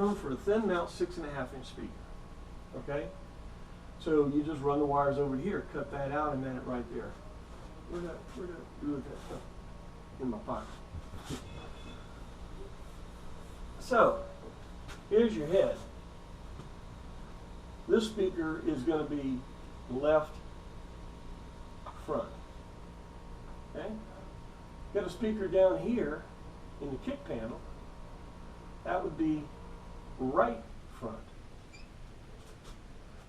For a thin mount 6.5-inch speaker. Okay? So you just run the wires over here, cut that out, and mount it right there. Where'd I do with that stuff? In my pocket. So, here's your head. This speaker is going to be left front. Okay? Got a speaker down here in the kick panel. That would be right front.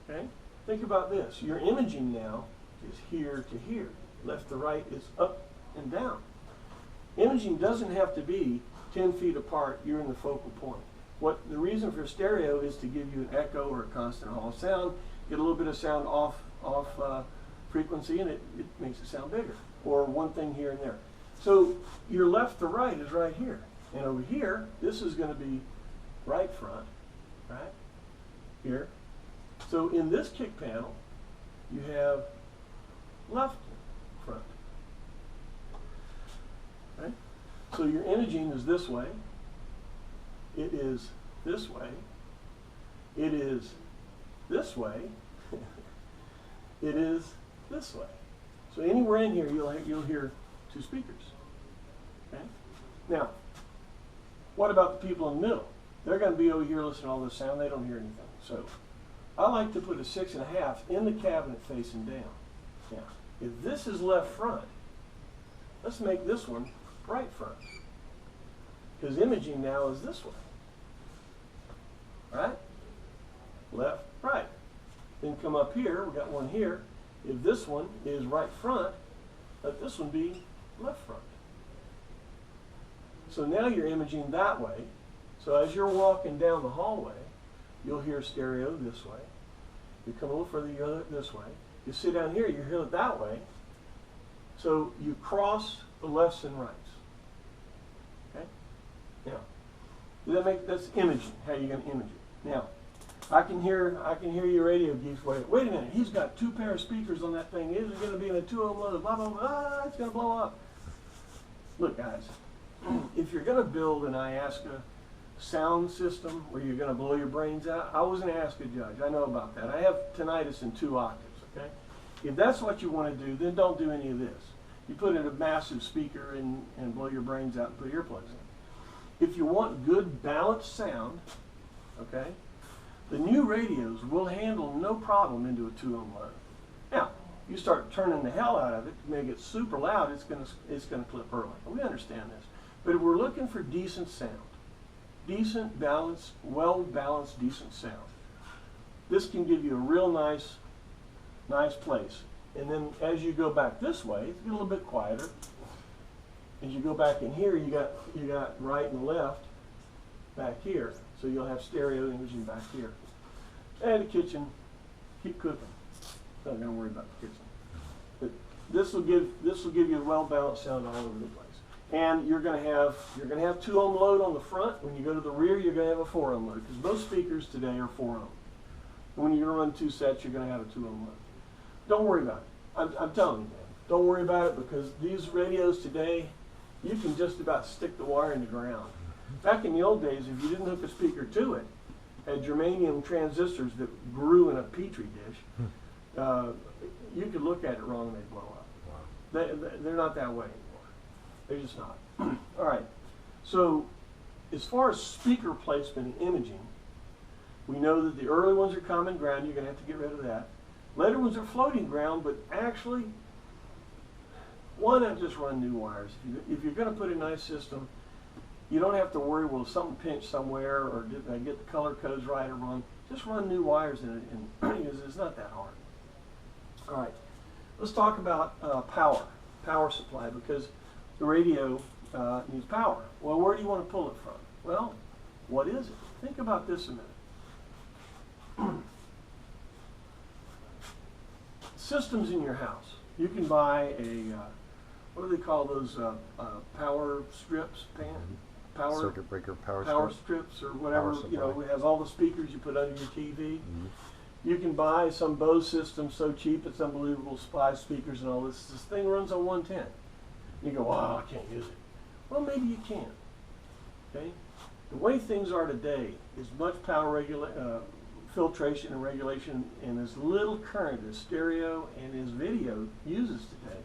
Okay? Think about this. Your imaging now is here to here. Left to right is up and down. Imaging doesn't have to be 10 feet apart. You're in the focal point. The reason for stereo is to give you an echo or a constant hall of sound, get a little bit of sound off frequency, and it makes it sound bigger, or one thing here and there. So your left to right is right here. And over here, this is going to be right front, right here. So in this kick panel, you have left front. Okay? So your imaging is this way. It is this way. It is this way. It is this way. So anywhere in here, you'll hear two speakers. Okay? Now, what about the people in the middle? They're going to be over here listening to all this sound. They don't hear anything. So I like to put a 6.5 in the cabinet facing down. Now, if this is left front, let's make this one right front. Because imaging now is this way. Right? Left, right. Then come up here, we got one here. If this one is right front, let this one be left front. So now you're imaging that way. So as you're walking down the hallway, you'll hear stereo this way. You come a little further, you go this way. You sit down here, you hear it that way. So you cross the lefts and rights. Okay? Now, that's imaging, how you're going to image it. Now, I can hear your radio geeks. Wait a minute, he's got 2 pair of speakers on that thing. Is it going to be in a 2-ohm load? Blah, blah, blah, it's going to blow up. Look, guys, if you're going to build an IASCA sound system where you're going to blow your brains out, I was an IASCA judge. I know about that. I have tinnitus in 2 octaves, okay? If that's what you want to do, then don't do any of this. You put in a massive speaker and blow your brains out and put earplugs in. If you want good balanced sound, okay, the new radios will handle no problem into a 2-ohm load. Now, you start turning the hell out of it to make it super loud, it's gonna clip early. We understand this. But if we're looking for decent sound, decent, balanced, well-balanced, decent sound, this can give you a real nice place. And then as you go back this way, it's a little bit quieter. As you go back in here, you got right and left back here. So you'll have stereo imaging back here. And the kitchen, keep cooking. Not gonna worry about the kitchen. But this will give you a well-balanced sound all over the place. And you're gonna have 2-ohm load on the front. When you go to the rear, you're gonna have a 4-ohm load, because most speakers today are 4-ohm. And when you're gonna run 2 sets, you're gonna have a 2-ohm load. Don't worry about it. I'm telling you, man. Don't worry about it, because these radios today, you can just about stick the wire in the ground. Back in the old days, if you didn't hook a speaker to it, had germanium transistors that grew in a petri dish, you could look at it wrong and they'd blow up. Wow. They're not that way anymore. They're just not. All right. So as far as speaker placement and imaging, we know that the early ones are common ground. You're going to have to get rid of that. Later ones are floating ground, but actually, why not just run new wires? If you're going to put a nice system, you don't have to worry, will something pinch somewhere, or did I get the color codes right or wrong? Just run new wires in it, and it's not that hard. All right, let's talk about power supply, because the radio needs power. Well, where do you want to pull it from? Well, what is it? Think about this a minute. Systems in your house. You can buy a, what do they call those power strips? Power circuit breaker power strips or whatever, you know, it has all the speakers you put under your TV. Mm-hmm. You can buy some Bose system so cheap it's unbelievable, spy speakers and all this. This thing runs on 110. You go, wow, I can't use it. Well, maybe you can. Okay? The way things are today, as much power filtration and regulation and as little current as stereo and as video uses today,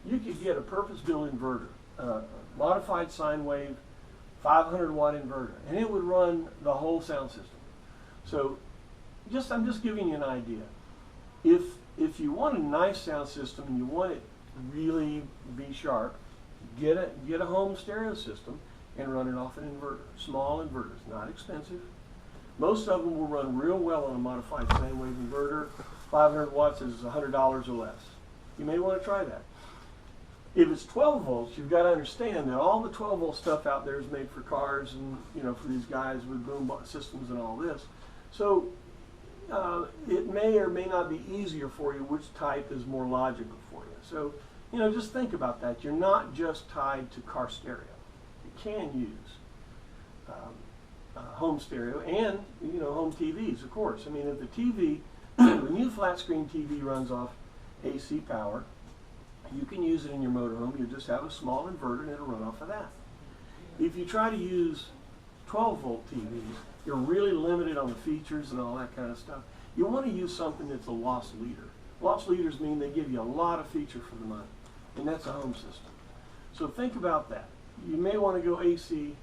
you could get a purpose-built inverter, modified sine wave, 500 watt inverter, and it would run the whole sound system. So I'm just giving you an idea. If you want a nice sound system and you want it really be sharp, get a home stereo system and run it off an inverter. Small inverters, not expensive. Most of them will run real well on a modified sine wave inverter. 500 watts is $100 or less. You may want to try that. If it's 12 volts, you've got to understand that all the 12 volt stuff out there is made for cars and, you know, for these guys with boom systems and all this. So it may or may not be easier for you which type is more logical for you. So, you know, just think about that. You're not just tied to car stereo. You can use home stereo and, you know, home TVs, of course. I mean, if the TV, the new flat screen TV runs off AC power, you can use it in your motorhome. You just have a small inverter and it'll run off of that. If you try to use 12 volt TVs, you're really limited on the features and all that kind of stuff. You want to use something that's a loss leader. Loss leaders mean they give you a lot of feature for the money, and that's a home system. So think about that. You may want to go AC.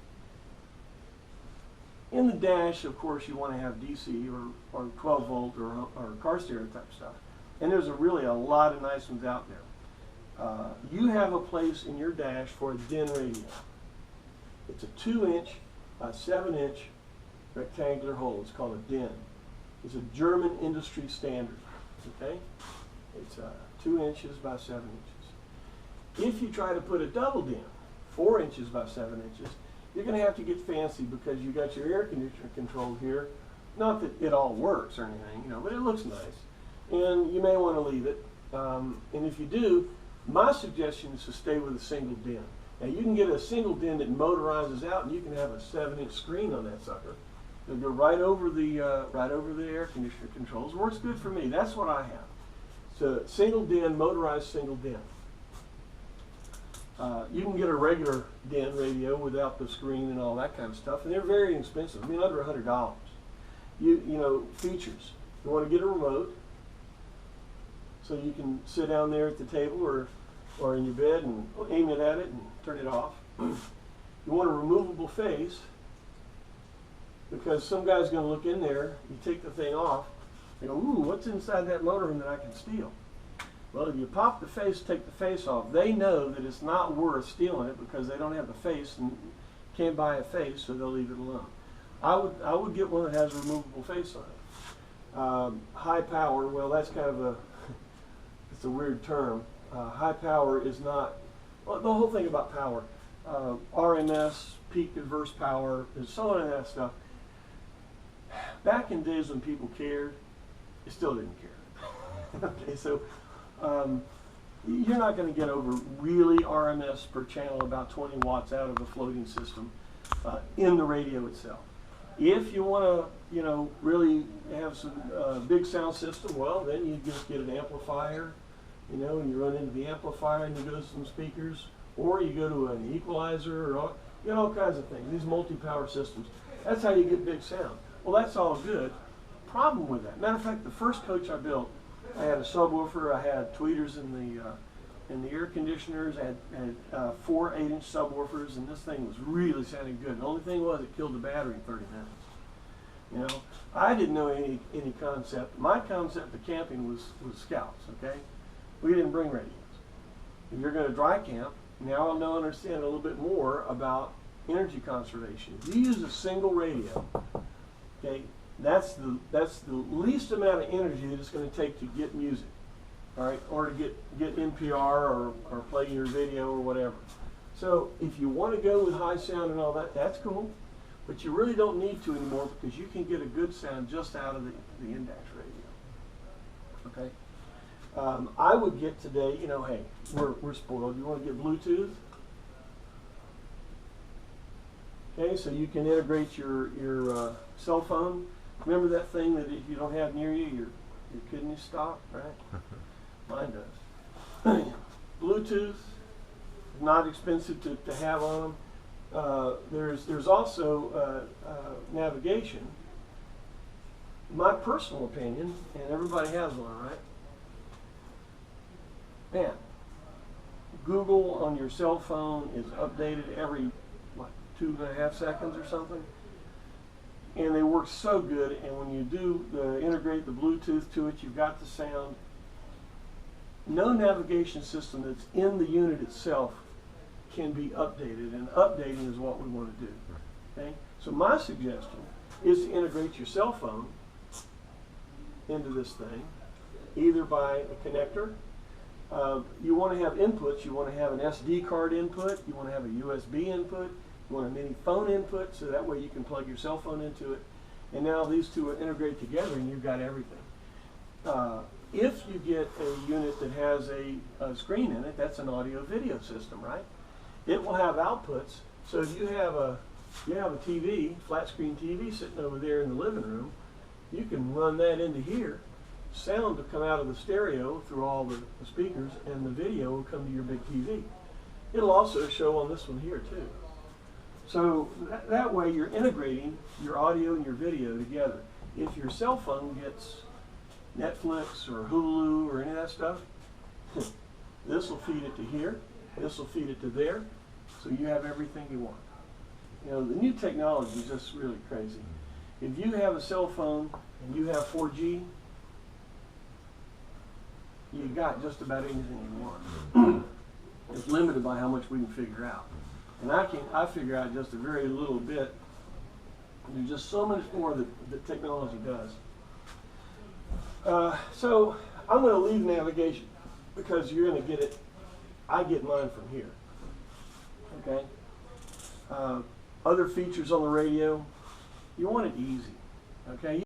In the dash, of course, you want to have DC or 12 volt or car stereo type stuff. And there's really a lot of nice ones out there. You have a place in your dash for a DIN radio. It's a 2-inch by 7-inch rectangular hole. It's called a DIN. It's a German industry standard. Okay? It's 2 inches by 7 inches. If you try to put a double DIN, 4 inches by 7 inches, you're going to have to get fancy because you got your air conditioner controlled here. Not that it all works or anything, you know, but it looks nice. And you may want to leave it. And if you do, my suggestion is to stay with a single DIN. Now you can get a single DIN that motorizes out, and you can have a 7-inch screen on that sucker. It'll go right over the air conditioner controls. It works good for me. That's what I have. So single DIN, motorized single DIN. You can get a regular DIN radio without the screen and all that kind of stuff, and they're very inexpensive. I mean, under $100. You know, features. You want to get a remote, so you can sit down there at the table or in your bed and aim it at it and turn it off. You want a removable face, because some guy's going to look in there, you take the thing off, and go, ooh, what's inside that motorhome that I can steal? Well, if you pop the face, take the face off, they know that it's not worth stealing it because they don't have the face and can't buy a face, so they'll leave it alone. I would get one that has a removable face on it. High power, well, that's kind of it's a weird term. High power is not, well, the whole thing about power, RMS, peak adverse power, and so on and that stuff. Back in days when people cared, they still didn't care. Okay, so you're not going to get over really RMS per channel, about 20 watts out of a floating system in the radio itself. If you want to, you know, really have some big sound system, well, then you just get an amplifier, you know, and you run into the amplifier and you go to some speakers, or you go to an equalizer, or you know, all kinds of things. These multi-power systems. That's how you get big sound. Well, that's all good. Problem with that. Matter of fact, the first coach I built, I had a subwoofer, I had tweeters in the air conditioners, I had 4 8-inch subwoofers, and this thing was really sounding good. The only thing was it killed the battery in 30 minutes. You know, I didn't know any concept. My concept of camping was scouts, okay? We didn't bring radios. If you're going to dry camp, now I'll now understand a little bit more about energy conservation. If you use a single radio, okay, that's the least amount of energy that it's going to take to get music, all right, or to get NPR or play your video or whatever. So if you want to go with high sound and all that, that's cool, but you really don't need to anymore because you can get a good sound just out of the index radio. Okay, I would get today, you know, hey, we're spoiled. You want to get Bluetooth? Okay, so you can integrate your cell phone. Remember that thing that if you don't have near you, your kidneys stop, right? Mine does. Bluetooth, not expensive to have on them. There's also navigation. My personal opinion, and everybody has one, right? Man, Google on your cell phone is updated every, what, 2.5 seconds or something? And they work so good, and when you do integrate the Bluetooth to it, you've got the sound. No navigation system that's in the unit itself can be updated, and updating is what we want to do. Okay? So my suggestion is to integrate your cell phone into this thing, either by a connector. You want to have inputs. You want to have an SD card input. You want to have a USB input. You want a mini phone input, so that way you can plug your cell phone into it. And now these two are integrated together, and you've got everything. If you get a unit that has a screen in it, that's an audio-video system, right? It will have outputs. So if you have a TV, flat screen TV sitting over there in the living room, you can run that into here. Sound will come out of the stereo through all the speakers, and the video will come to your big TV. It'll also show on this one here too. So that way you're integrating your audio and your video together. If your cell phone gets Netflix or Hulu or any of that stuff, this will feed it to here, this will feed it to there, so you have everything you want. You know, the new technology is just really crazy. If you have a cell phone and you have 4G, you got just about anything you want. It's limited by how much we can figure out. And I figure out just a very little bit. There's just so much more that technology does. So I'm going to leave navigation because you're going to get it. I get mine from here. Okay. Other features on the radio, you want it easy. Okay.